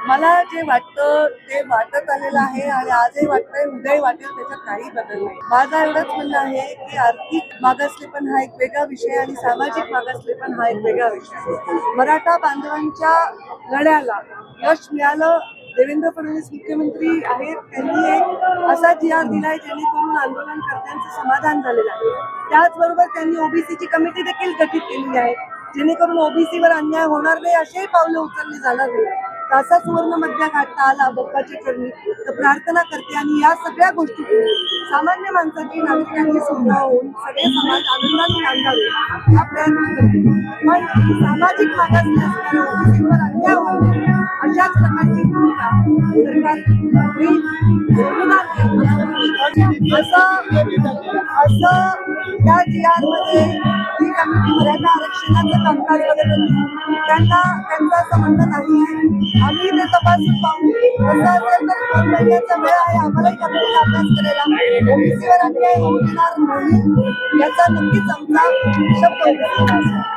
मला जे वाटतं ते वाटत आलेलं आहे आणि आजही वाटतंय, उद्याही वाटेल, त्याच्यात काही बदल नाही. माझं एवढंच म्हणणं आहे की आर्थिक मागासलेपण हा एक वेगळा विषय आणि सामाजिक मागासलेपण हा एक वेगळा विषय आहे. मराठा बांधवांच्या लढ्याला यश मिळालं. देवेंद्र फडणवीस मुख्यमंत्री आहेत, त्यांनी एक असा जी.आर. दिलाय जेणेकरून आंदोलनकर्त्यांचं समाधान झालेलं आहे. त्याचबरोबर त्यांनी ओबीसीची कमिटी देखील गठीत केलेली आहे, जेणेकरून ओबीसीवर अन्याय होणार नाही असेही पावलं उचलली जाणार नाही. असा सुवर्ण मध्य गाठता आला बाप्पाच्या चरणी तर प्रार्थना करते आणि या सगळ्या गोष्टी सामान्य माणसाची, नागरिकांची सुविधा होऊन सगळे समाज आनंदाने नांदावे हा प्रयत्न करते. पण सामाजिक मागासले असणाऱ्या ओबीसीवर अन्याय होऊ नये अशाच प्रकारची भूमिका सरकार असं त्या जी.आर. मध्ये जी कमिटी मराठा आरक्षणाचं कामकाज बघत होती त्यांना त्यांचं असं म्हणणं नाही आहे. आम्ही ते तपासून पाहू. कसं असेल तर 2 महिन्याचा वेळ आहे आम्हालाही कमिटीचा अभ्यास करायला. ओबीसीवर अन्याय होऊ देणार नाही याचा नक्कीच आमचा शब्द उघडलेला असेल.